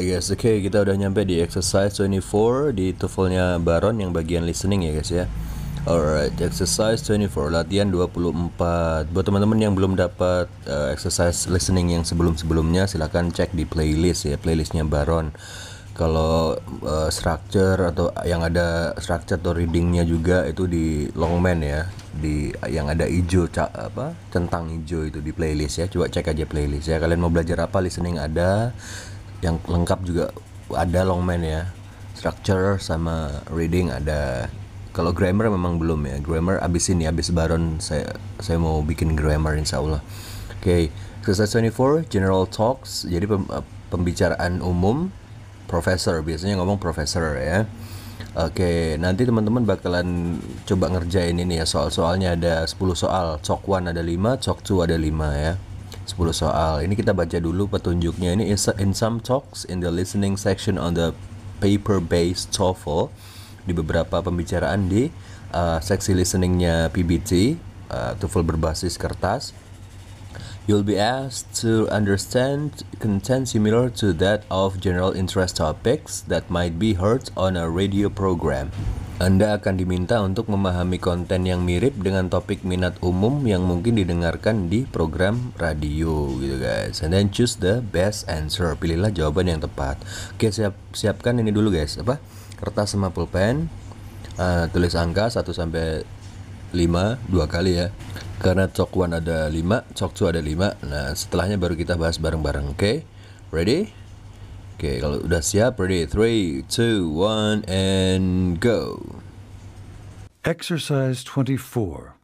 Alright guys, oke kita udah nyampe di exercise 24 di TOEFL-nya Baron yang bagian listening ya guys ya. Alright, exercise 24, latihan 24. Buat teman-teman yang belum dapat exercise listening yang sebelum-sebelumnya, silahkan cek di playlist ya, playlistnya Baron. Kalau structure atau yang ada structure atau readingnya juga itu di Longman ya, di yang ada hijau centang hijau itu di playlist ya. Coba cek aja playlist ya. Kalian mau belajar apa, listening ada, yang lengkap juga ada Longman ya, structure sama reading ada. Kalau grammar memang belum ya, grammar abis ini, abis Baron saya mau bikin grammar insyaallah. Oke, exercise 24 general talks, jadi pembicaraan umum. Profesor biasanya ngomong profesor ya. Oke, nanti teman-teman bakalan coba ngerjain ini ya, soal-soalnya ada 10 soal. Chalk 1 ada 5, Chalk 2 ada 5 ya. 10 soal. Ini kita baca dulu petunjuknya. Ini in some talks in the listening section on the paper-based TOEFL, di beberapa pembicaraan di seksi listeningnya PBT, TOEFL berbasis kertas. You'll be asked to understand content similar to that of general interest topics that might be heard on a radio program. Anda akan diminta untuk memahami konten yang mirip dengan topik minat umum yang mungkin didengarkan di program radio gitu guys. And then choose the best answer. Pilihlah jawaban yang tepat. Oke, siapkan ini dulu guys, kertas sama pulpen. Tulis angka 1 sampai 5 2 kali ya. Karena Chalk 1 ada 5, Chalk 2 ada 5. Nah, setelahnya baru kita bahas bareng-bareng. Oke? Ready? Oke, kalau udah siap, ready? 3, 2, 1, and go. Exercise 24,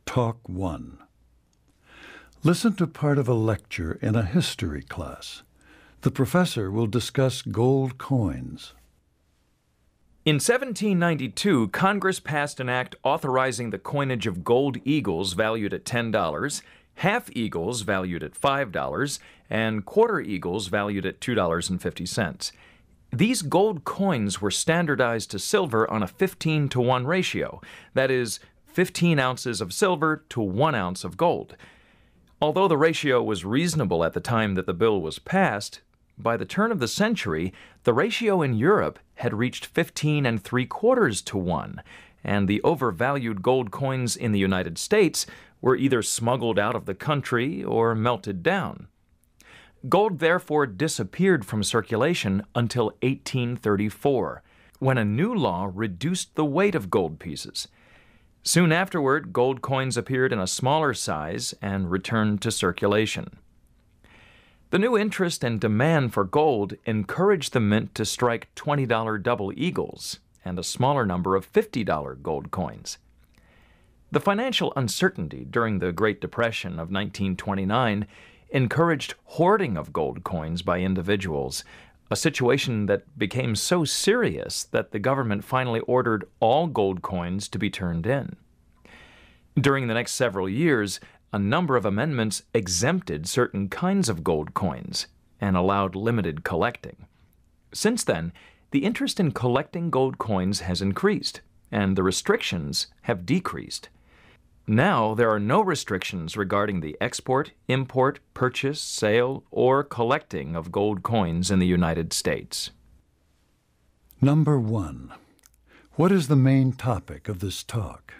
Talk 1. Listen to part of a lecture in a history class. The professor will discuss gold coins. In 1792, Congress passed an act authorizing the coinage of gold eagles valued at $10, half eagles valued at $5, and quarter eagles valued at $2.50. These gold coins were standardized to silver on a 15-to-1 ratio, that is, 15 ounces of silver to 1 ounce of gold. Although the ratio was reasonable at the time that the bill was passed, by the turn of the century, the ratio in Europe had reached 15 3/4 to 1, and the overvalued gold coins in the United States were either smuggled out of the country or melted down. Gold therefore disappeared from circulation until 1834, when a new law reduced the weight of gold pieces. Soon afterward, gold coins appeared in a smaller size and returned to circulation. The new interest and demand for gold encouraged the mint to strike $20 double eagles and a smaller number of $50 gold coins. The financial uncertainty during the Great Depression of 1929 encouraged hoarding of gold coins by individuals, a situation that became so serious that the government finally ordered all gold coins to be turned in. During the next several years, a number of amendments exempted certain kinds of gold coins and allowed limited collecting. Since then, the interest in collecting gold coins has increased, and the restrictions have decreased. Now, there are no restrictions regarding the export, import, purchase, sale, or collecting of gold coins in the United States. Number 1. What is the main topic of this talk?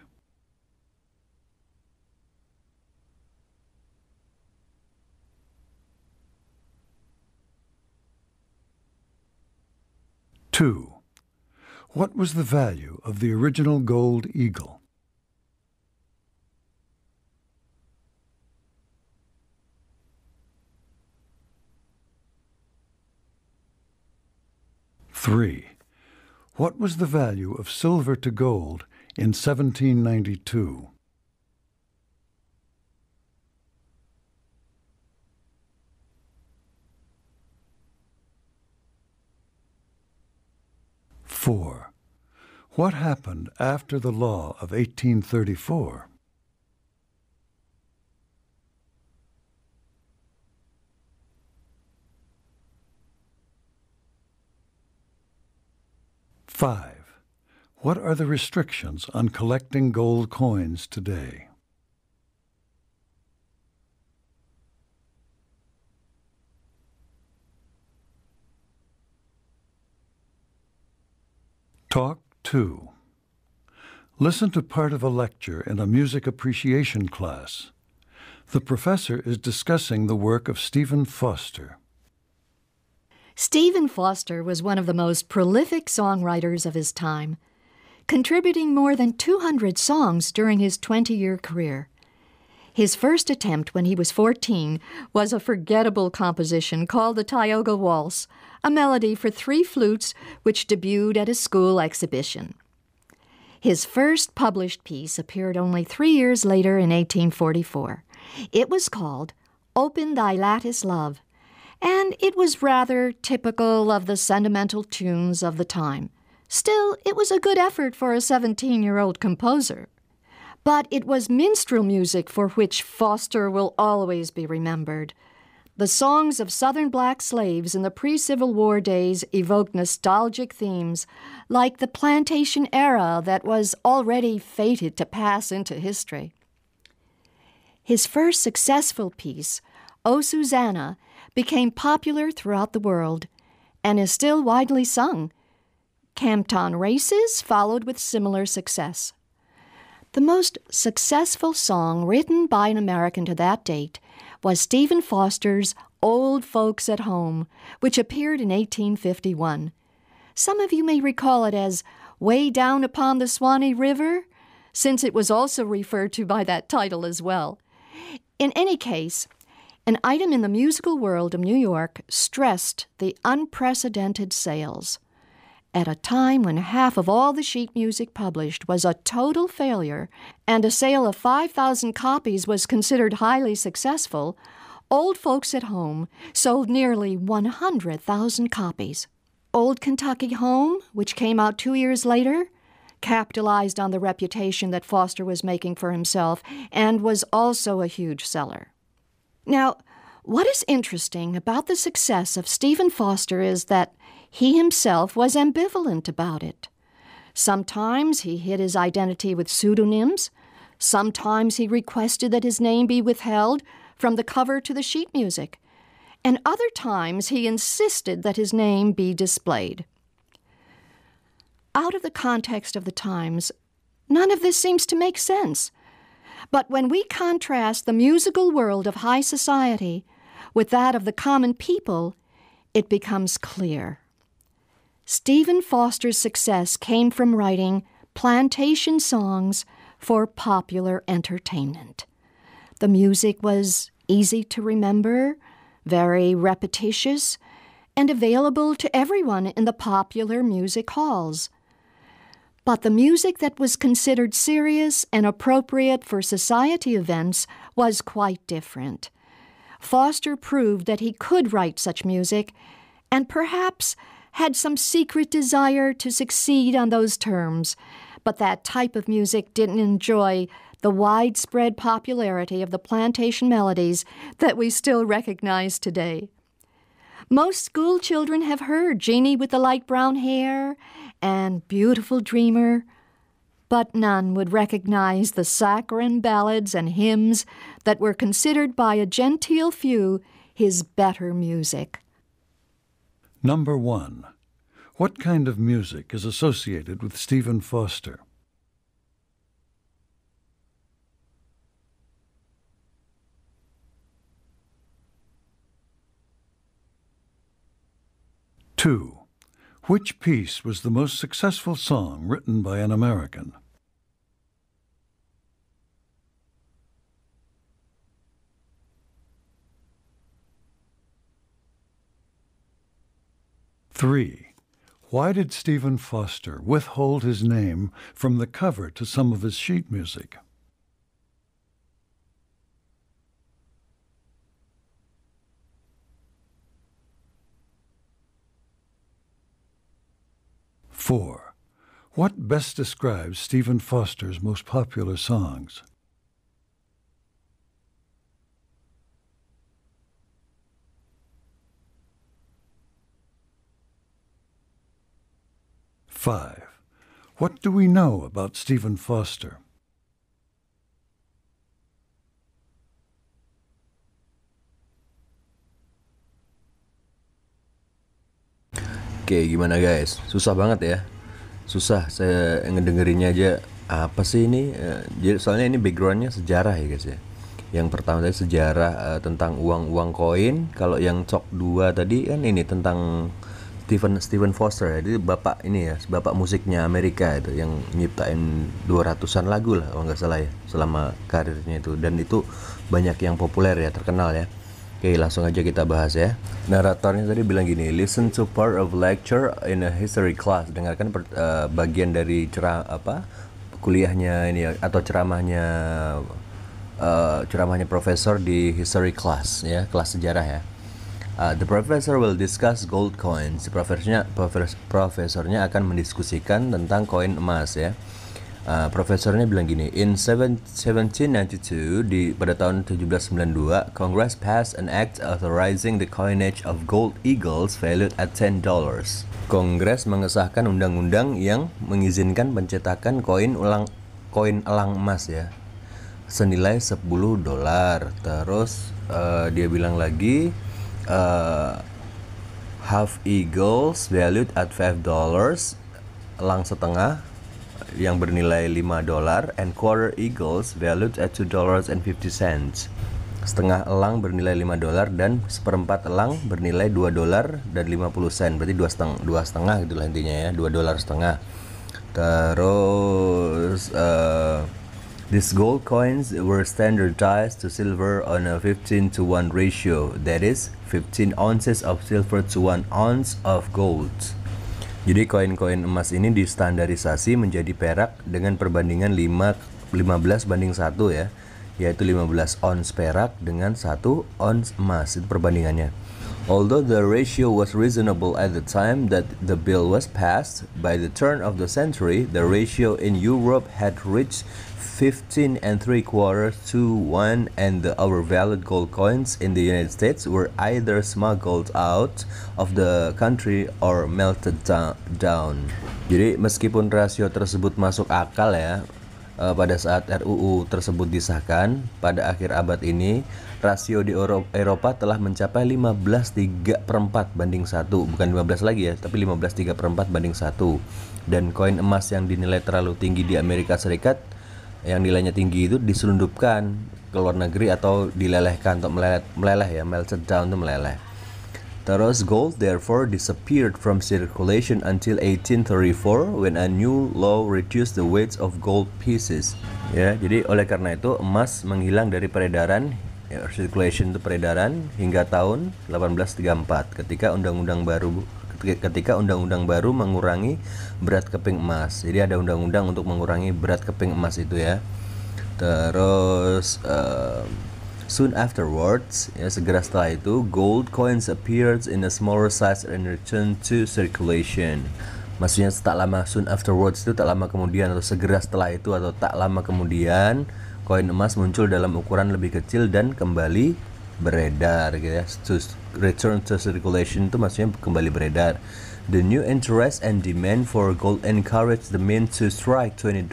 Two. What was the value of the original gold eagle? Three. What was the value of silver to gold in 1792? Four. What happened after the law of 1834? Five. What are the restrictions on collecting gold coins today? Talk 2. Listen to part of a lecture in a music appreciation class. The professor is discussing the work of Stephen Foster. Stephen Foster was one of the most prolific songwriters of his time, contributing more than 200 songs during his 20-year career. His first attempt when he was 14 was a forgettable composition called the Tioga Waltz, a melody for 3 flutes which debuted at a school exhibition. His first published piece appeared only 3 years later in 1844. It was called Open Thy Lattice, Love, and it was rather typical of the sentimental tunes of the time. Still, it was a good effort for a 17-year-old composer. But it was minstrel music for which Foster will always be remembered. The songs of Southern black slaves in the pre-Civil War days evoked nostalgic themes, like the plantation era that was already fated to pass into history. His first successful piece, O Susanna, became popular throughout the world and is still widely sung. Campton Races followed with similar success. The most successful song written by an American to that date was Stephen Foster's Old Folks at Home, which appeared in 1851. Some of you may recall it as Way Down Upon the Swanee River, since it was also referred to by that title as well. In any case, an item in the musical world of New York stressed the unprecedented sales. At a time when half of all the sheet music published was a total failure and a sale of 5,000 copies was considered highly successful, Old Folks at Home sold nearly 100,000 copies. Old Kentucky Home, which came out 2 years later, capitalized on the reputation that Foster was making for himself and was also a huge seller. Now, what is interesting about the success of Stephen Foster is that he himself was ambivalent about it. Sometimes he hid his identity with pseudonyms. Sometimes he requested that his name be withheld from the cover to the sheet music. And other times he insisted that his name be displayed. Out of the context of the times, none of this seems to make sense. But when we contrast the musical world of high society with that of the common people, it becomes clear. Stephen Foster's success came from writing plantation songs for popular entertainment. The music was easy to remember, very repetitious, and available to everyone in the popular music halls. But the music that was considered serious and appropriate for society events was quite different. Foster proved that he could write such music, and perhaps had some secret desire to succeed on those terms, but that type of music didn't enjoy the widespread popularity of the plantation melodies that we still recognize today. Most school children have heard Jeannie with the Light Brown Hair and Beautiful Dreamer, but none would recognize the saccharine ballads and hymns that were considered by a genteel few his better music. Number 1. What kind of music is associated with Stephen Foster? Two. Which piece was the most successful song written by an American? Three. Why did Stephen Foster withhold his name from the cover to some of his sheet music? Four. What best describes Stephen Foster's most popular songs? Five. What do we know about Stephen Foster? Oke, gimana guys? Susah banget ya. susah saya ngedengerinnya aja, apa sih ini. Jadi soalnya ini backgroundnya sejarah ya guys ya. Yang pertama tadi sejarah tentang uang koin. Kalau yang Cok 2 tadi kan ini tentang Stephen Foster ya. Jadi bapak ini ya, bapak musiknya Amerika itu yang nyiptain 200-an lagu lah kalau nggak salah ya selama karirnya itu, dan itu banyak yang populer ya, terkenal ya. Oke, langsung aja kita bahas ya. Naratornya tadi bilang gini, listen to part of lecture in a history class. Dengarkan bagian dari kuliahnya ini ya, atau ceramahnya profesor di history class ya, kelas sejarah ya. The professor will discuss gold coins. Profesornya akan mendiskusikan tentang koin emas ya. Profesornya bilang gini, in 1792 pada tahun 1792, Congress passed an act authorizing the coinage of gold eagles valued at $10. Kongres mengesahkan undang-undang yang mengizinkan pencetakan koin elang emas ya, senilai $10. Terus dia bilang lagi, half eagles valued at $5, elang setengah yang bernilai $5, and quarter eagles valued at $2.50. Setengah elang bernilai $5 dan seperempat elang bernilai $2.50. Berarti dua setengah gitulah intinya ya, $2.50. Terus these gold coins were standardized to silver on a 15-to-1 ratio, that is, 15 ounces of silver to 1 ounce of gold. Jadi koin-koin emas ini distandarisasi menjadi perak dengan perbandingan 15 banding 1 ya, yaitu 15 ons perak dengan 1 ons emas, itu perbandingannya. Although the ratio was reasonable at the time that the bill was passed, by the turn of the century, the ratio in Europe had reached 15 3/4 to 1, and the overvalued gold coins in the United States were either smuggled out of the country or melted down. Jadi meskipun rasio tersebut masuk akal ya, pada saat RUU tersebut disahkan pada akhir abad ini, rasio di Eropa telah mencapai 15/3 banding 1, bukan 15 lagi ya, tapi 15/3 banding 1. Dan koin emas yang dinilai terlalu tinggi di Amerika Serikat, yang nilainya tinggi itu diselundupkan ke luar negeri atau dilelehkan untuk meleleh ya, melted down itu meleleh. Terus gold therefore disappeared from circulation until 1834 when a new law reduced the weights of gold pieces. Ya, jadi oleh karena itu emas menghilang dari peredaran, ya, circulation itu peredaran, hingga tahun 1834 ketika undang-undang baru mengurangi berat keping emas. Jadi ada undang-undang untuk mengurangi berat keping emas itu ya. Terus soon afterwards, ya segera setelah itu, gold coins appeared in a smaller size and returned to circulation. Maksudnya tak lama, soon afterwards itu tak lama kemudian, atau segera setelah itu, atau tak lama kemudian, koin emas muncul dalam ukuran lebih kecil dan kembali beredar gitu ya. To return to circulation itu maksudnya kembali beredar. The new interest and demand for gold encouraged the mint to strike $20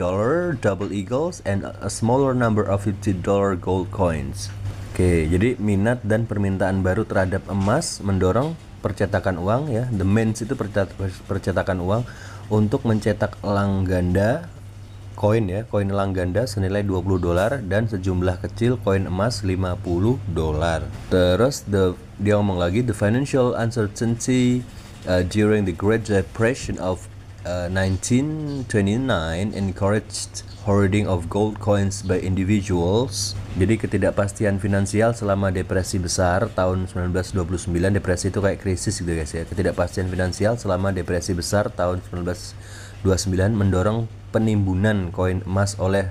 double eagles and a smaller number of $50 gold coins. Oke, jadi minat dan permintaan baru terhadap emas mendorong percetakan uang ya. The mint itu percetakan uang untuk mencetak elang ganda, koin ya, koin elang ganda senilai $20 dan sejumlah kecil koin emas $50. Terus dia ngomong lagi, the financial uncertainty during the Great Depression of 1929 encouraged hoarding of gold coins by individuals. Jadi ketidakpastian finansial selama depresi besar tahun 1929, depresi itu kayak krisis gitu guys ya. Ketidakpastian finansial selama depresi besar tahun 1929 mendorong penimbunan koin emas oleh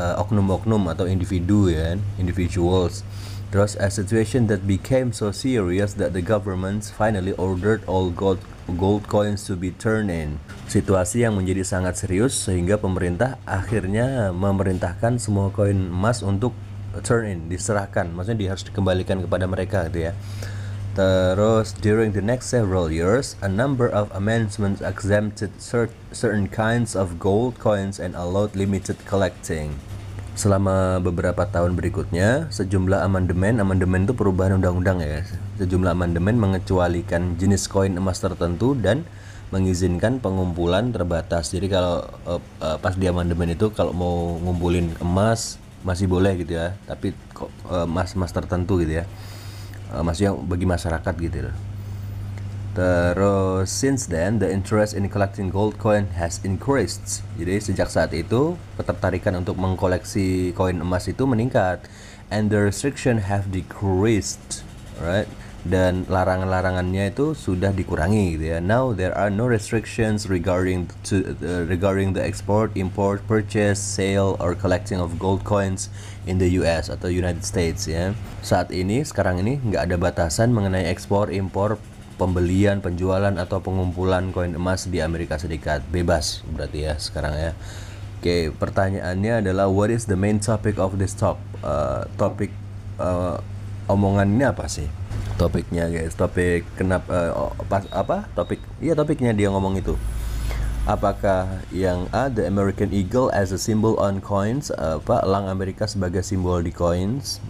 oknum-oknum atau individu ya, individuals. Terus a situation that became so serious that the government finally ordered all gold coins to be turned in. Situasi yang menjadi sangat serius sehingga pemerintah akhirnya memerintahkan semua koin emas untuk turn in, diserahkan. Maksudnya harus dikembalikan kepada mereka gitu ya. Terus during the next several years, a number of amendments exempted certain kinds of gold coins and allowed limited collecting. Selama beberapa tahun berikutnya, sejumlah amandemen itu perubahan undang-undang ya guys. Sejumlah amandemen mengecualikan jenis koin emas tertentu dan mengizinkan pengumpulan terbatas. Jadi kalau pas di amandemen itu kalau mau ngumpulin emas masih boleh gitu ya, tapi emas tertentu gitu ya, maksudnya bagi masyarakat gitu loh. Terus since then the interest in collecting gold coin has increased. Jadi sejak saat itu ketertarikan untuk mengkoleksi koin emas itu meningkat, and the restriction have decreased, right? Dan larangan-larangannya itu sudah dikurangi gitu ya. Now there are no restrictions regarding the export, import, purchase, sale, or collecting of gold coins in the US atau United States ya. Sekarang ini nggak ada batasan mengenai ekspor, impor, pembelian, penjualan atau pengumpulan koin emas di Amerika Serikat. Bebas berarti ya sekarang ya. Oke, pertanyaannya adalah what is the main topic of this talk? Omongan ini apa sih? Topiknya guys, topik kenapa topiknya dia ngomong itu. Apakah yang A, the American Eagle as a symbol on coins, elang Amerika sebagai simbol di coins?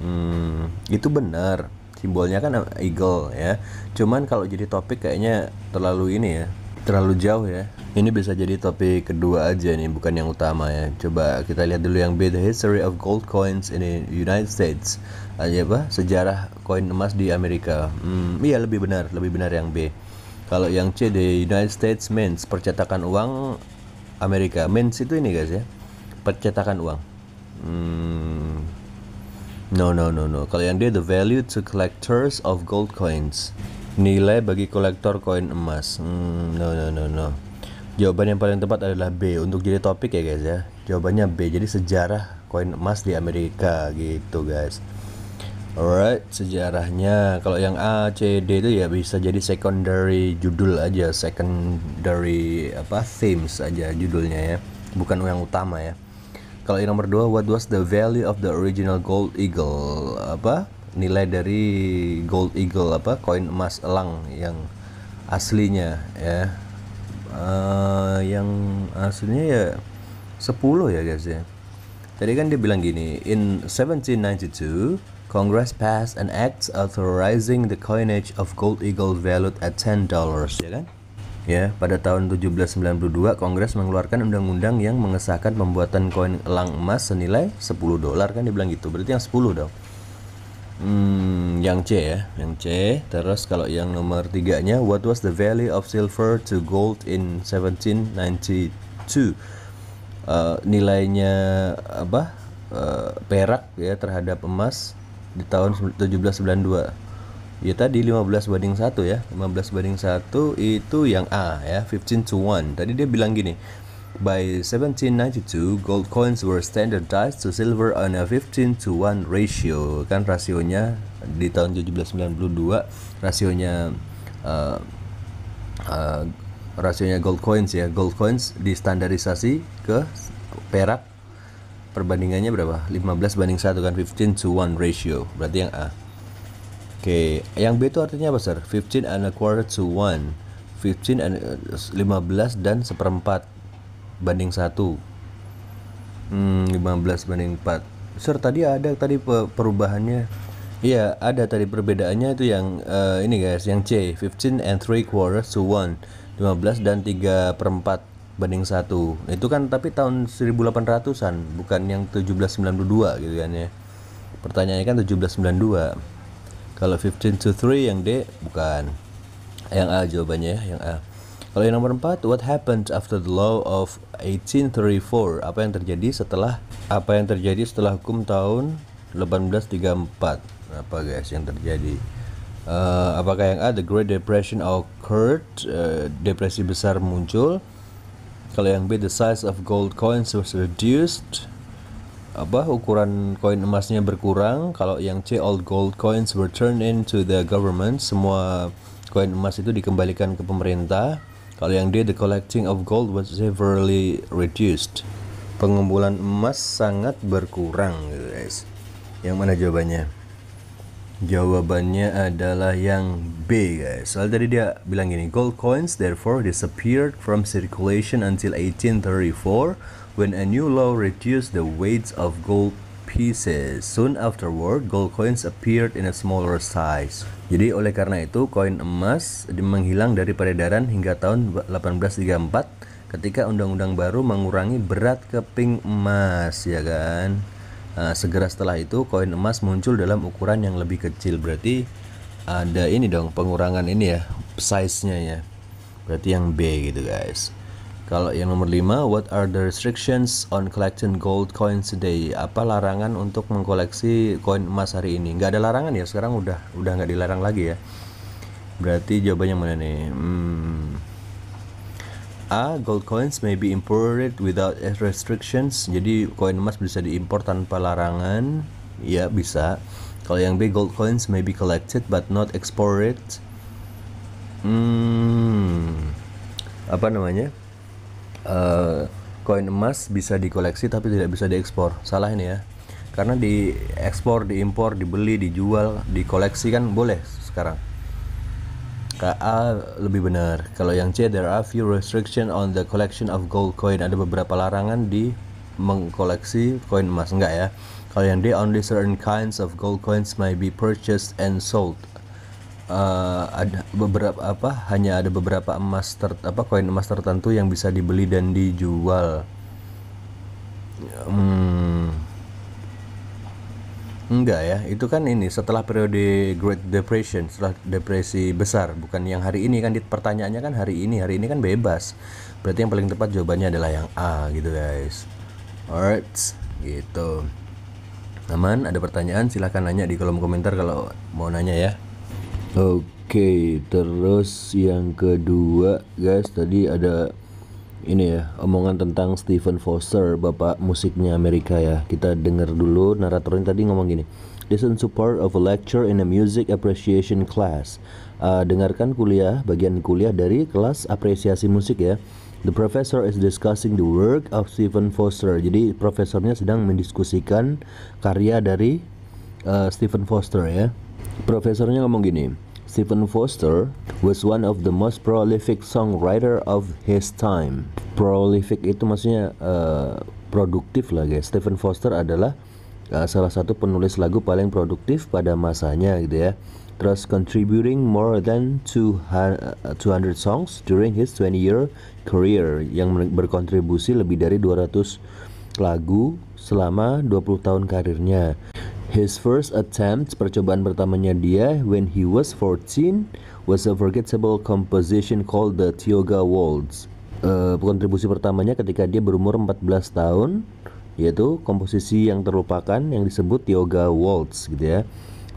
Itu benar. Simbolnya kan eagle ya. Cuman kalau jadi topik kayaknya terlalu jauh ya. Ini bisa jadi topik kedua aja nih, bukan yang utama ya. Coba kita lihat dulu yang B, the history of gold coins in the United States. Sejarah koin emas di Amerika. Iya lebih benar yang B. Kalau yang C, the United States Mints, percetakan uang Amerika. Mints itu ini guys ya, percetakan uang. No. Kalau yang D, the value to collectors of gold coins, nilai bagi kolektor koin emas. No. Jawaban yang paling tepat adalah B untuk jadi topik ya guys ya. Jawabannya B, jadi sejarah koin emas di Amerika gitu guys. Alright, sejarahnya. Kalau yang A, C, D itu ya bisa jadi secondary judul aja, secondary themes aja judulnya ya, bukan yang utama ya. Kalau yang nomor 2, what was the value of the original gold eagle? Nilai dari gold eagle, koin emas elang yang aslinya ya. Yang aslinya ya 10 ya guys ya. Tadi kan dia bilang gini, in 1792 Congress passed an act authorizing the coinage of gold eagle valued at $10, ya kan? Ya, pada tahun 1792 Kongres mengeluarkan undang-undang yang mengesahkan pembuatan koin elang emas senilai $10 kan, dibilang gitu. Berarti yang 10 dong. Yang C ya, yang C. Terus kalau yang nomor 3-nya, what was the value of silver to gold in 1792? Nilainya perak ya terhadap emas di tahun 1792. Ya tadi 15:1 ya. 15:1 itu yang A ya, 15:1. Tadi dia bilang gini, by 1792 gold coins were standardized to silver on a 15:1 ratio. Kan rasionya di tahun 1792 rasionya gold coins ya. Gold coins distandarisasi ke perak, perbandingannya berapa? 15:1 kan, 15:1 ratio. Berarti yang A. Oke, yang B itu artinya apa, Sir? 15.25:1. 15 dan 1/4 banding 1. 15:4. Sir, tadi ada perubahannya. Iya, ada tadi perbedaannya itu yang ini guys, yang C, 15.75:1. 15 dan 3/4 banding 1. Itu kan tapi tahun 1800-an, bukan yang 1792 gitu kan ya. Pertanyaannya kan 1792. Kalau 15:3 yang D bukan. Yang A jawabannya ya, yang A. Kalau yang nomor 4, what happened after the law of 1834? Apa yang terjadi setelah hukum tahun 1834? Apa guys yang terjadi? Apakah yang A, the Great Depression occurred? Depresi besar muncul. Kalau yang B, the size of gold coins was reduced. Ukuran koin emasnya berkurang. Kalau yang C, all gold coins were turned into the government. Semua koin emas itu dikembalikan ke pemerintah. Kalau yang D, the collecting of gold was severely reduced. Pengumpulan emas sangat berkurang guys. Yang mana jawabannya? Jawabannya adalah yang B guys. Soal tadi dia bilang gini, gold coins therefore disappeared from circulation until 1834 when a new law reduced the weight of gold pieces. Soon afterward, gold coins appeared in a smaller size. Jadi oleh karena itu koin emas menghilang dari peredaran hingga tahun 1834 ketika undang-undang baru mengurangi berat keping emas, ya kan. Segera setelah itu koin emas muncul dalam ukuran yang lebih kecil. Berarti ada ini dong pengurangan ini ya, size-nya ya. Berarti yang B gitu guys. Kalau yang nomor 5, what are the restrictions on collecting gold coins today? Apa larangan untuk mengkoleksi koin emas hari ini? Nggak ada larangan ya, sekarang udah nggak dilarang lagi ya. Berarti jawabannya mana nih? A, gold coins may be imported without restrictions. Jadi koin emas bisa diimpor tanpa larangan. Ya bisa. Kalau yang B, gold coins may be collected but not exported. Apa namanya? Koin emas bisa dikoleksi tapi tidak bisa diekspor. Salah ini ya. Karena diekspor, diimpor, dibeli, dijual, dikoleksi kan boleh sekarang. A lebih benar. Kalau yang C, there are few restriction on the collection of gold coin. Ada beberapa larangan di mengkoleksi koin emas. Enggak ya. Kalau yang D, only certain kinds of gold coins may be purchased and sold. Ada beberapa hanya ada beberapa koin emas tertentu yang bisa dibeli dan dijual. Enggak ya, itu kan ini setelah periode Great Depression, setelah depresi besar, bukan yang hari ini kan. Pertanyaannya kan hari ini kan bebas. Berarti yang paling tepat jawabannya adalah yang A gitu guys. Alright, gitu. Aman, ada pertanyaan silahkan nanya di kolom komentar kalau mau nanya ya. Oke, terus yang kedua guys, tadi ada ini ya, omongan tentang Stephen Foster, bapak musiknya Amerika ya. Kita dengar dulu naratornya tadi ngomong gini. Listen to part of a lecture in a music appreciation class. Dengarkan bagian kuliah dari kelas apresiasi musik ya. The professor is discussing the work of Stephen Foster. Jadi profesornya sedang mendiskusikan karya dari Stephen Foster ya. Profesornya ngomong gini, Stephen Foster was one of the most prolific songwriter of his time. Prolific itu maksudnya produktif lah guys. Stephen Foster adalah salah satu penulis lagu paling produktif pada masanya gitu ya. Terus contributing more than 200 songs during his 20-year career, yang berkontribusi lebih dari 200 lagu selama 20 tahun karirnya. His first attempt, percobaan pertamanya dia when he was 14, was a forgettable composition called the Tioga Waltz. Kontribusi pertamanya ketika dia berumur 14 tahun, yaitu komposisi yang terlupakan yang disebut Tioga Waltz gitu ya.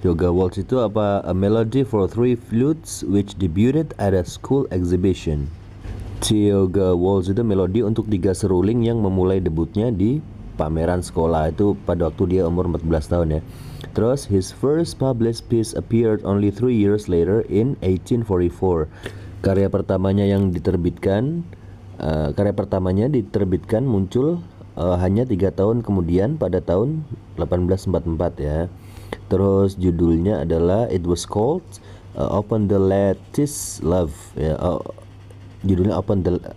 Tioga Waltz itu apa? A melody for 3 flutes which debuted at a school exhibition. Tioga Waltz itu melodi untuk 3 seruling yang memulai debutnya di pameran sekolah, itu pada waktu dia umur 14 tahun ya. Terus his first published piece appeared only 3 years later in 1844. Karya pertamanya diterbitkan muncul hanya 3 tahun kemudian pada tahun 1844 ya. Terus judulnya adalah it was called Open the Lattice Love ya. Judulnya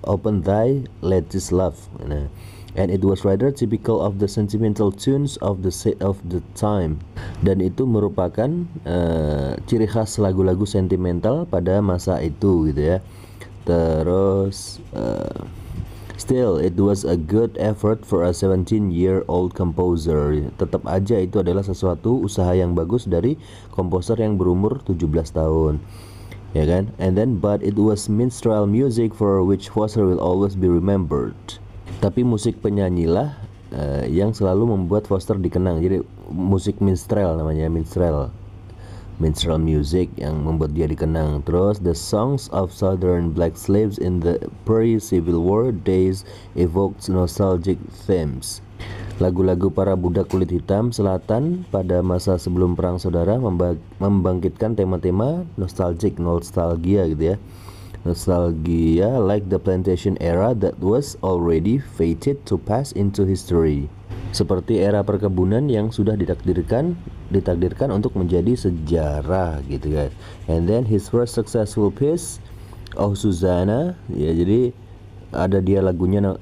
Open Thy Lattice Love. Nah, and it was rather typical of the sentimental tunes of the time. Dan itu merupakan ciri khas lagu-lagu sentimental pada masa itu gitu ya. Terus still it was a good effort for a 17-year-old composer. Tetap aja itu adalah sesuatu usaha yang bagus dari komposer yang berumur 17 tahun. Ya kan? And then but it was minstrel music for which Foster will always be remembered. Tapi musik penyanyi lah yang selalu membuat Foster dikenang. Jadi musik minstrel namanya, minstrel music yang membuat dia dikenang. Terus the songs of southern black slaves in the pre-Civil War days evoked nostalgic themes. Lagu-lagu para budak kulit hitam selatan pada masa sebelum perang saudara membangkitkan tema-tema nostalgia gitu ya. Nostalgia like the plantation era that was already fated to pass into history. Seperti era perkebunan yang sudah ditakdirkan untuk menjadi sejarah gitu guys. And then his first successful piece, Oh Susanna, ya jadi ada dia lagunya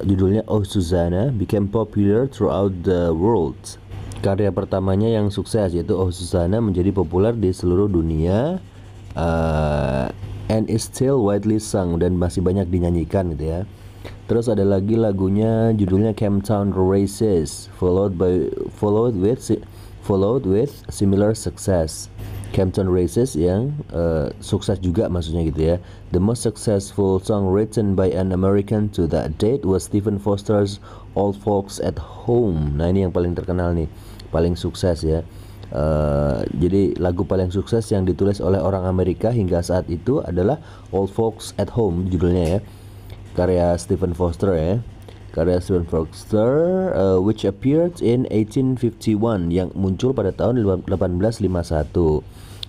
judulnya Oh Susanna, became popular throughout the world. Karya pertamanya yang sukses yaitu Oh Susanna menjadi populer di seluruh dunia, and is still widely sung, dan masih banyak dinyanyikan gitu ya. Terus ada lagi lagunya judulnya Camptown Races, followed with similar success. Camptown Races yang sukses juga maksudnya gitu ya. The most successful song written by an American to that date was Stephen Foster's Old Folks at Home. Nah ini yang paling terkenal nih, paling sukses ya. Jadi lagu paling sukses yang ditulis oleh orang Amerika hingga saat itu adalah Old Folks at Home judulnya ya. Karya Stephen Foster ya. Karya Stephen Foster which appeared in 1851, yang muncul pada tahun 1851.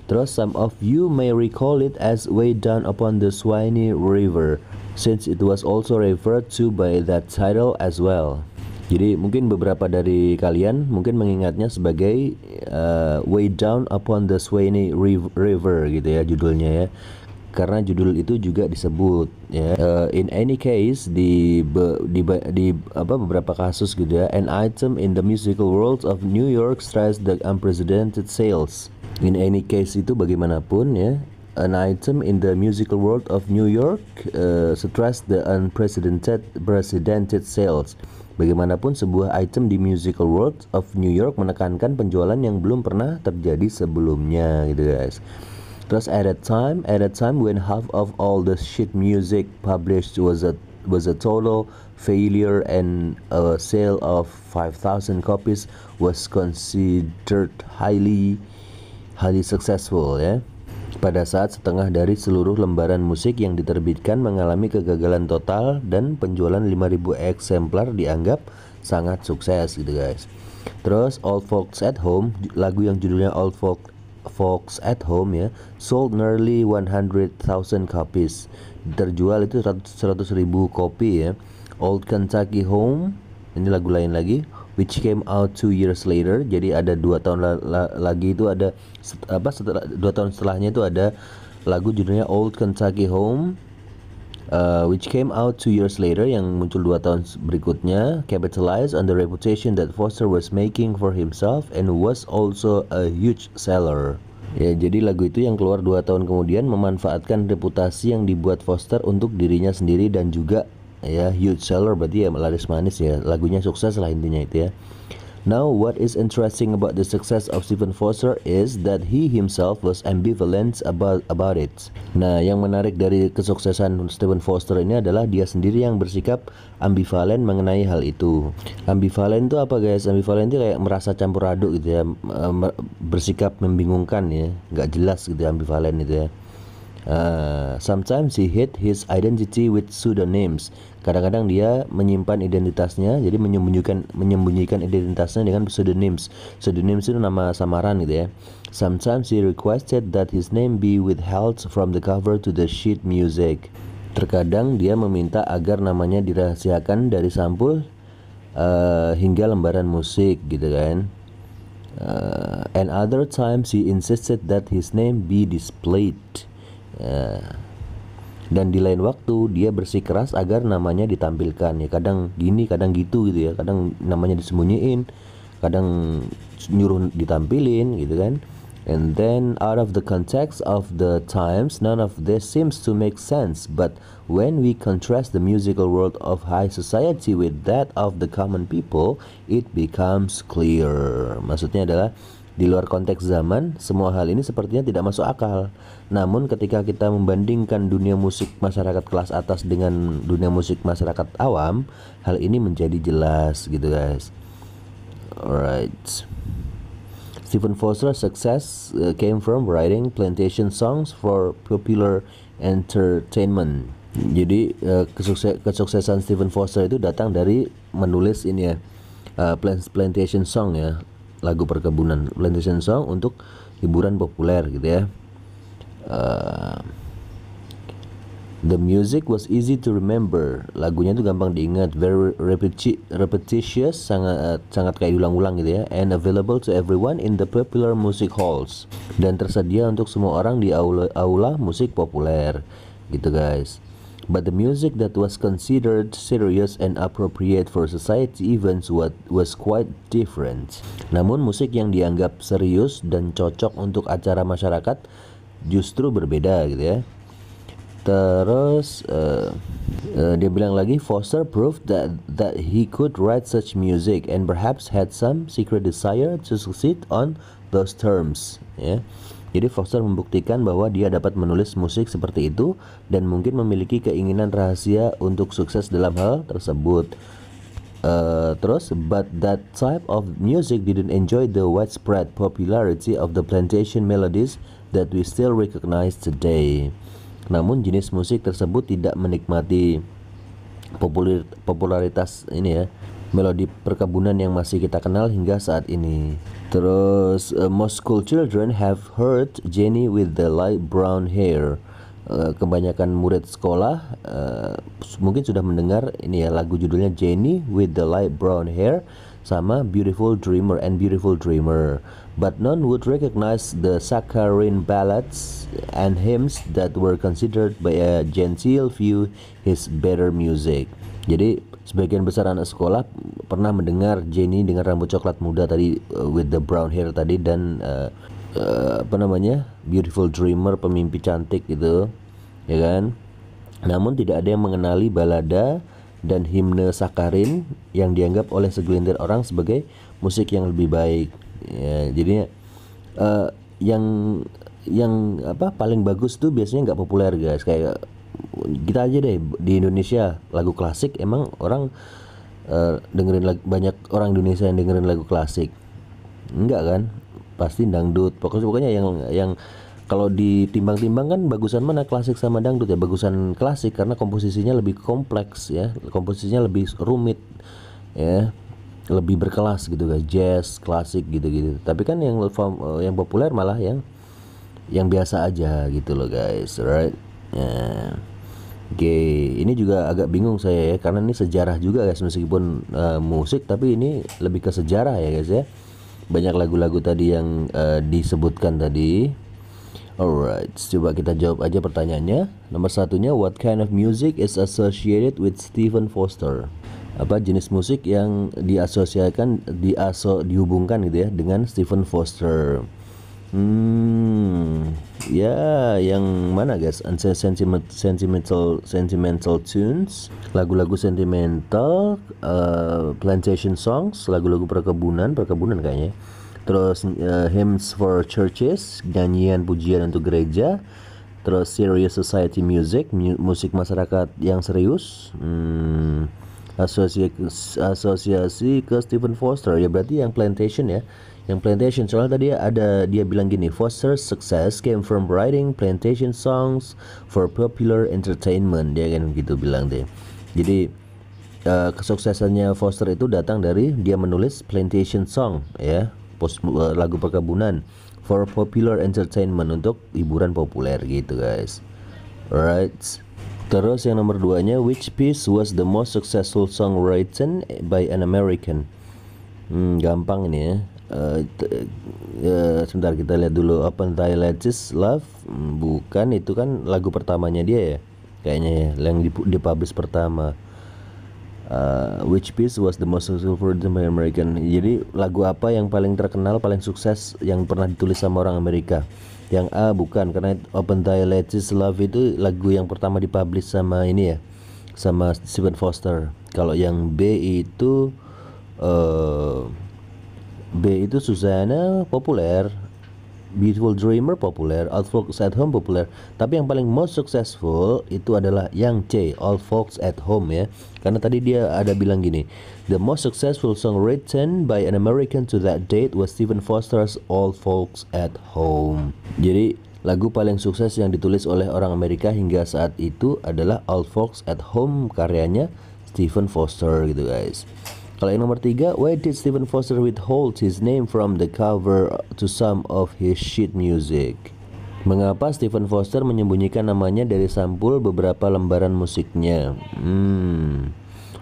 Terus some of you may recall it as Way Down Upon the Swanee River, since it was also referred to by that title as well. Jadi mungkin beberapa dari kalian mungkin mengingatnya sebagai Way Down Upon the Swanee River gitu ya judulnya ya. Karena judul itu juga disebut ya. In any case di beberapa kasus gitu ya, an item in the musical world of New York stressed the unprecedented sales. In any case itu bagaimanapun ya, an item in the musical world of New York stressed the unprecedented sales. Bagaimanapun sebuah item di musical world of New York menekankan penjualan yang belum pernah terjadi sebelumnya gitu guys. Terus at that time when half of all the sheet music published was a total failure and a sale of 5,000 copies was considered highly successful ya. Pada saat setengah dari seluruh lembaran musik yang diterbitkan mengalami kegagalan total dan penjualan 5.000 eksemplar dianggap sangat sukses gitu guys. Terus Old Folks at Home, lagu yang judulnya Old Folks at Home ya, sold nearly 100,000 copies. Terjual itu 100.000 kopi ya. Old Kentucky Home, ini lagu lain lagi, which came out 2 years later. Jadi ada 2 tahun lagi itu ada setelah 2 tahun setelahnya itu ada lagu judulnya Old Kentucky Home, which came out 2 years later, yang muncul 2 tahun berikutnya, capitalized on the reputation that Foster was making for himself and was also a huge seller. Ya, jadi lagu itu yang keluar 2 tahun kemudian memanfaatkan reputasi yang dibuat Foster untuk dirinya sendiri dan juga ya huge seller, berarti ya laris manis ya, lagunya sukses lah intinya itu ya. Now what is interesting about the success of Stephen Foster is that he himself was ambivalent about it. Nah yang menarik dari kesuksesan Stephen Foster ini adalah dia sendiri yang bersikap ambivalen mengenai hal itu. Ambivalen itu apa guys? Ambivalen itu kayak merasa campur aduk gitu ya, bersikap membingungkan ya, nggak jelas gitu ya, ambivalen itu ya. Sometimes he hid his identity with pseudonyms. Kadang-kadang dia menyimpan identitasnya, jadi menyembunyikan identitasnya dengan pseudonyms. Pseudonyms itu nama samaran gitu ya. Sometimes he requested that his name be withheld from the cover to the sheet music. Terkadang dia meminta agar namanya dirahasiakan dari sampul hingga lembaran musik gitu kan. And other times he insisted that his name be displayed. Dan di lain waktu dia bersikeras agar namanya ditampilkan ya, kadang gini kadang gitu ya, kadang namanya disembunyiin, kadang nyuruh ditampilin gitu kan. And then out of the context of the times none of this seems to make sense, but when we contrast the musical world of high society with that of the common people, it becomes clear. Maksudnya adalah di luar konteks zaman, semua hal ini sepertinya tidak masuk akal. Namun ketika kita membandingkan dunia musik masyarakat kelas atas dengan dunia musik masyarakat awam, hal ini menjadi jelas gitu guys. Alright. Stephen Foster's success came from writing plantation songs for popular entertainment. Jadi kesuksesan Stephen Foster itu datang dari menulis ini ya, plantation song ya, lagu perkebunan, plantation song untuk hiburan populer gitu ya. The music was easy to remember, lagunya itu gampang diingat, very repetitious, sangat kayak diulang-ulang gitu ya, and available to everyone in the popular music halls, dan tersedia untuk semua orang di aula musik populer gitu guys. But the music that was considered serious and appropriate for society events was quite different. Namun musik yang dianggap serius dan cocok untuk acara masyarakat justru berbeda gitu ya. Terus dia bilang lagi, Foster proved that he could write such music and perhaps had some secret desire to succeed on those terms. Ya. Jadi Foster membuktikan bahwa dia dapat menulis musik seperti itu dan mungkin memiliki keinginan rahasia untuk sukses dalam hal tersebut. But that type of music didn't enjoy the widespread popularity of the plantation melodies that we still recognize today. Namun jenis musik tersebut tidak menikmati popularitas ini ya, melodi perkebunan yang masih kita kenal hingga saat ini. Terus most school children have heard Jenny with the light brown hair. Kebanyakan murid sekolah mungkin sudah mendengar ini ya, lagu judulnya Jenny with the light brown hair sama Beautiful Dreamer and Beautiful Dreamer. But none would recognize the saccharine ballads and hymns that were considered by a genteel few his better music. Jadi sebagian besar anak sekolah pernah mendengar Jenny dengan rambut coklat muda tadi, with the brown hair tadi, dan Beautiful Dreamer, pemimpi cantik gitu, ya kan. Namun tidak ada yang mengenali balada dan himne sakarin yang dianggap oleh segelintir orang sebagai musik yang lebih baik. Ya, jadinya yang paling bagus tuh biasanya nggak populer guys. Kayak kita aja deh di Indonesia, lagu klasik emang orang dengerin banyak orang Indonesia yang dengerin lagu klasik, enggak kan? Pasti dangdut. Pokoknya yang kalau ditimbang-timbang kan bagusan mana klasik sama dangdut ya? Bagusan klasik karena komposisinya lebih kompleks ya, komposisinya lebih rumit ya, lebih berkelas gitu guys, jazz, klasik gitu-gitu. Tapi kan yang populer malah yang biasa aja gitu loh guys, right? Ya. Oke, ini juga agak bingung saya ya, karena ini sejarah juga guys, meskipun musik tapi ini lebih ke sejarah ya guys ya. Banyak lagu-lagu tadi yang disebutkan tadi. Alright, coba kita jawab aja pertanyaannya. Nomor satunya, what kind of music is associated with Stephen Foster? Apa jenis musik yang dihubungkan gitu ya dengan Stephen Foster? Ya, yang mana guys? Sentimental tunes, lagu-lagu sentimental, plantation songs, lagu-lagu perkebunan kayaknya. Terus hymns for churches, nyanyian pujian untuk gereja. Terus serious society music, musik masyarakat yang serius. Asosiasi ke Stephen Foster ya, berarti yang plantation ya. Yang plantation, soalnya tadi dia bilang gini, Foster's success came from writing plantation songs for popular entertainment, dia kan gitu bilang deh. Jadi kesuksesannya Foster itu datang dari dia menulis plantation song ya, lagu perkebunan for popular entertainment, untuk hiburan populer gitu guys. Alright. Terus yang nomor 2-nya, which piece was the most successful song written by an American? Gampang ini ya. Sebentar kita lihat dulu. Open Thy Lattice Love, bukan, itu kan lagu pertamanya dia ya kayaknya ya, yang dipublish pertama. Which piece was the most successful written by American? Jadi lagu apa yang paling terkenal, paling sukses yang pernah ditulis sama orang Amerika? Yang A bukan, karena Open Thy Lattice Love itu lagu yang pertama dipublish sama ini ya, sama Stephen Foster. Kalau yang B itu Susanna populer, Beautiful Dreamer populer, All Folks at Home populer. Tapi yang paling most successful itu adalah yang C, All Folks at Home ya. Karena tadi dia ada bilang gini, the most successful song written by an American to that date was Stephen Foster's All Folks at Home. Jadi lagu paling sukses yang ditulis oleh orang Amerika hingga saat itu adalah All Folks at Home, karyanya Stephen Foster gitu guys. Kalau yang nomor 3, why did Stephen Foster withhold his name from the cover to some of his sheet music? Mengapa Stephen Foster menyembunyikan namanya dari sampul beberapa lembaran musiknya?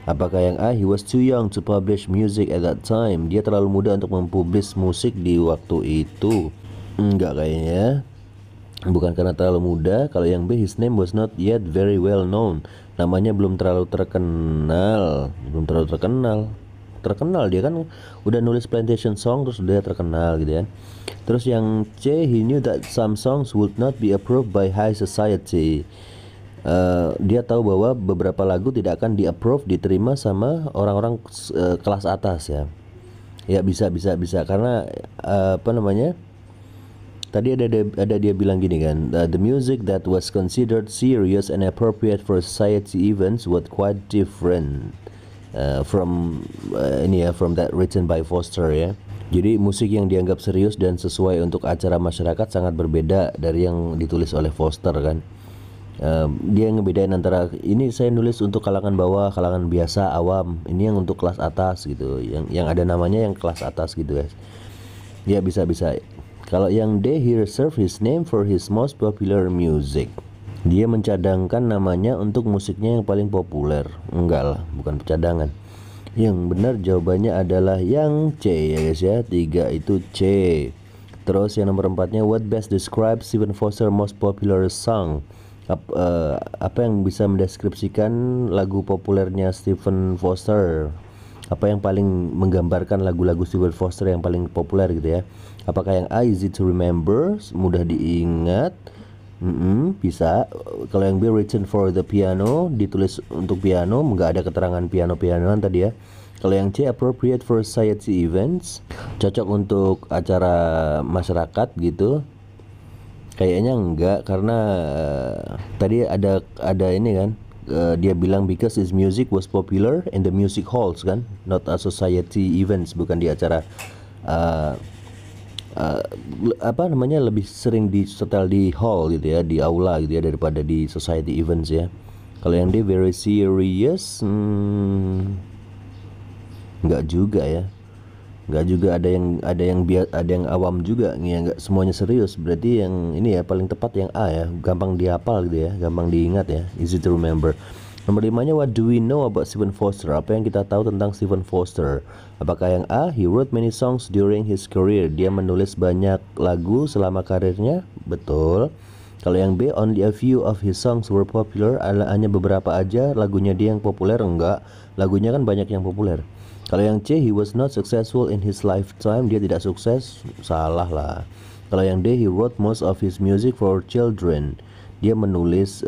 Apakah yang A, he was too young to publish music at that time? Dia terlalu muda untuk mempublish musik di waktu itu. Enggak kayaknya. Bukan karena terlalu muda. Kalau yang B, his name was not yet very well known. Namanya belum terlalu terkenal. Terkenal dia kan udah nulis plantation song terus udah terkenal gitu kan. Terus yang C, he knew that some songs would not be approved by high society. Dia tahu bahwa beberapa lagu tidak akan di-approve, diterima sama orang-orang kelas atas ya. Ya bisa karena apa namanya? Tadi ada dia bilang gini kan, the music that was considered serious and appropriate for society events was quite different from from that written by Foster ya. Jadi musik yang dianggap serius dan sesuai untuk acara masyarakat sangat berbeda dari yang ditulis oleh Foster kan. Dia ngebedain antara ini saya nulis untuk kalangan bawah, kalangan biasa, awam. Ini yang untuk kelas atas gitu. Yang ada namanya yang kelas atas gitu guys. Ya bisa. Kalau yang D, he reserved his name for his most popular music. Dia mencadangkan namanya untuk musiknya yang paling populer. Enggak lah, bukan cadangan. Yang benar jawabannya adalah yang C ya guys ya. 3 itu C. Terus yang nomor 4-nya, what best describes Stephen Foster most popular song? Apa yang bisa mendeskripsikan lagu populernya Stephen Foster? Apa yang paling menggambarkan lagu-lagu Stephen Foster yang paling populer gitu ya? Apakah yang A, easy to remember, mudah diingat? Bisa. Kalau yang B, written for the piano, ditulis untuk piano, nggak ada keterangan pianoan tadi ya. Kalau yang C, appropriate for society events, cocok untuk acara masyarakat gitu. Kayaknya enggak, karena tadi ada ini kan, dia bilang because his music was popular in the music halls kan, not a society events, bukan di acara lebih sering di setel di hall gitu ya, di aula gitu ya, daripada di society events ya. Kalau yang D, very serious, enggak juga ya. Enggak juga, ada yang awam juga nih, enggak semuanya serius. Berarti yang ini ya paling tepat yang A ya, gampang dihafal gitu ya, gampang diingat ya, easy to remember. Nomor 5-nya, what do we know about Stephen Foster? Apa yang kita tahu tentang Stephen Foster? Apakah yang A, he wrote many songs during his career? Dia menulis banyak lagu selama karirnya? Betul. Kalau yang B, only a few of his songs were popular. Hanya beberapa aja lagunya dia yang populer? Enggak, lagunya kan banyak yang populer. Kalau yang C, he was not successful in his lifetime. Dia tidak sukses? Salah lah. Kalau yang D, he wrote most of his music for children. Dia menulis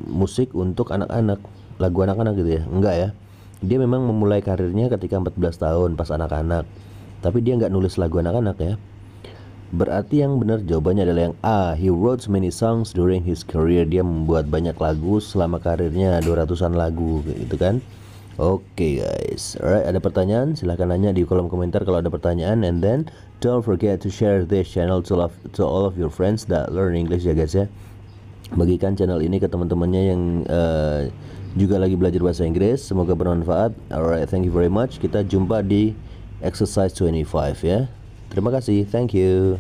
musik untuk anak-anak, lagu anak-anak gitu ya. Enggak ya. Dia memang memulai karirnya ketika 14 tahun pas anak-anak. Tapi dia nggak nulis lagu anak-anak ya. Berarti yang benar jawabannya adalah yang A, he wrote many songs during his career. Dia membuat banyak lagu selama karirnya, 200-an lagu gitu kan. Oke guys, alright, ada pertanyaan? Silahkan nanya di kolom komentar kalau ada pertanyaan. And then don't forget to share this channel to all of your friends that learn English ya guys ya. Bagikan channel ini ke teman-temannya yang juga lagi belajar bahasa Inggris. Semoga bermanfaat. Alright, thank you very much. Kita jumpa di exercise 25 ya. Terima kasih, thank you.